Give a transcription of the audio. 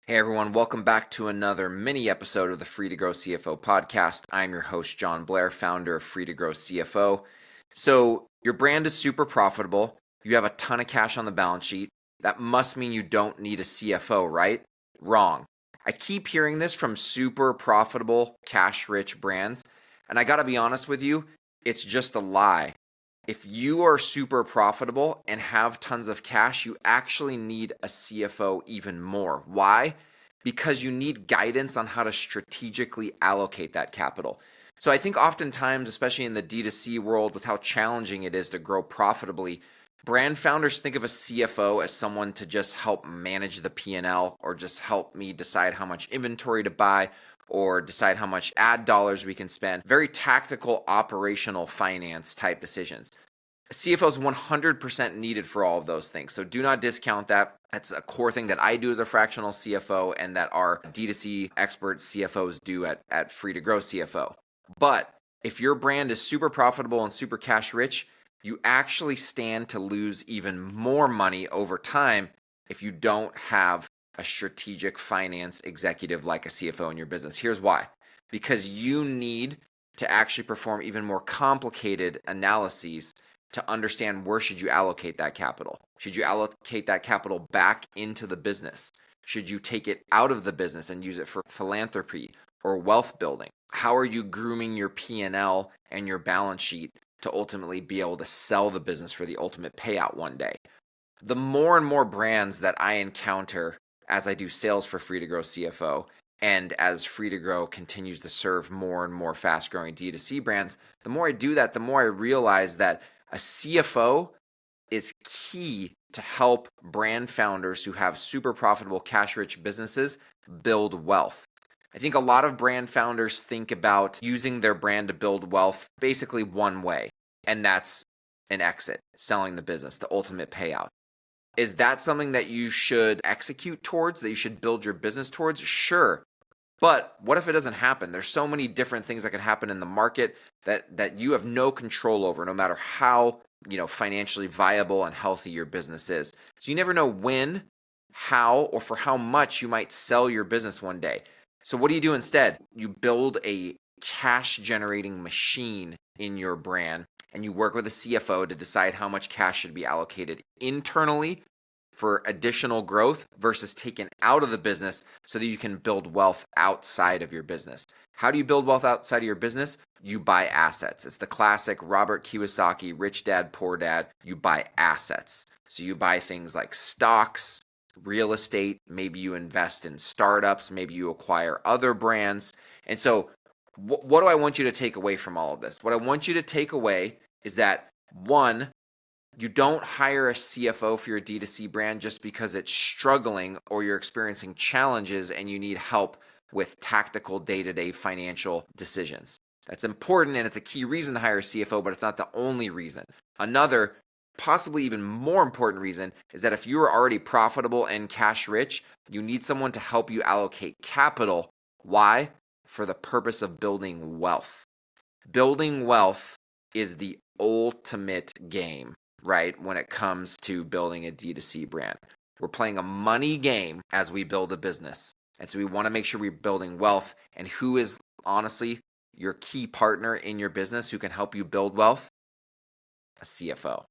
Hey everyone, welcome back to another mini episode of the Free to Grow CFO podcast. I'm your host, Jon Blair, founder of Free to Grow CFO. So, your brand is super profitable. You have a ton of cash on the balance sheet. That must mean you don't need a CFO, right? Wrong. I keep hearing this from super profitable, cash rich brands. And I got to be honest with you, it's just a lie. If you are super profitable and have tons of cash, you actually need a CFO even more. Why? Because you need guidance on how to strategically allocate that capital. So I think oftentimes, especially in the D2C world, with how challenging it is to grow profitably, brand founders think of a CFO as someone to just help manage the P&L or just help me decide how much inventory to buy or decide how much ad dollars we can spend. Very tactical, operational finance type decisions. A CFO is 100% needed for all of those things. So do not discount that. That's a core thing that I do as a fractional CFO and that our D2C expert CFOs do at Free to Grow CFO. But if your brand is super profitable and super cash rich, you actually stand to lose even more money over time if you don't have a strategic finance executive like a CFO in your business. Here's why. Because you need to actually perform even more complicated analyses to understand where should you allocate that capital. Should you allocate that capital back into the business? Should you take it out of the business and use it for philanthropy or wealth building? How are you grooming your P&L and your balance sheet to ultimately be able to sell the business for the ultimate payout one day? The more and more brands that I encounter as I do sales for Free to Grow CFO, and as Free to Grow continues to serve more and more fast-growing D2C brands, the more I do that, the more I realize that a CFO is key to help brand founders who have super profitable, cash-rich businesses build wealth. I think a lot of brand founders think about using their brand to build wealth basically one way, and that's an exit, selling the business, the ultimate payout. Is that something that you should execute towards, that you should build your business towards? Sure. But what if it doesn't happen? There's so many different things that can happen in the market that you have no control over, no matter how, financially viable and healthy your business is. So you never know when, how, or for how much you might sell your business one day. So what do you do instead? You build a cash generating machine in your brand, and you work with a CFO to decide how much cash should be allocated internally for additional growth versus taken out of the business so that you can build wealth outside of your business. How do you build wealth outside of your business? You buy assets. It's the classic Robert Kiyosaki, rich dad, poor dad. You buy assets. So you buy things like stocks, real estate, maybe you invest in startups, maybe you acquire other brands. And so what do I want you to take away from all of this? What I want you to take away is that, one, you don't hire a CFO for your D2C brand just because it's struggling or you're experiencing challenges and you need help with tactical day-to-day financial decisions. That's important and it's a key reason to hire a CFO, but it's not the only reason. Another, possibly even more important reason is that if you are already profitable and cash rich, you need someone to help you allocate capital. Why? For the purpose of building wealth. Building wealth is the ultimate game, right? When it comes to building a D2C brand. We're playing a money game as we build a business. And so we want to make sure we're building wealth. And who is honestly your key partner in your business who can help you build wealth? A CFO.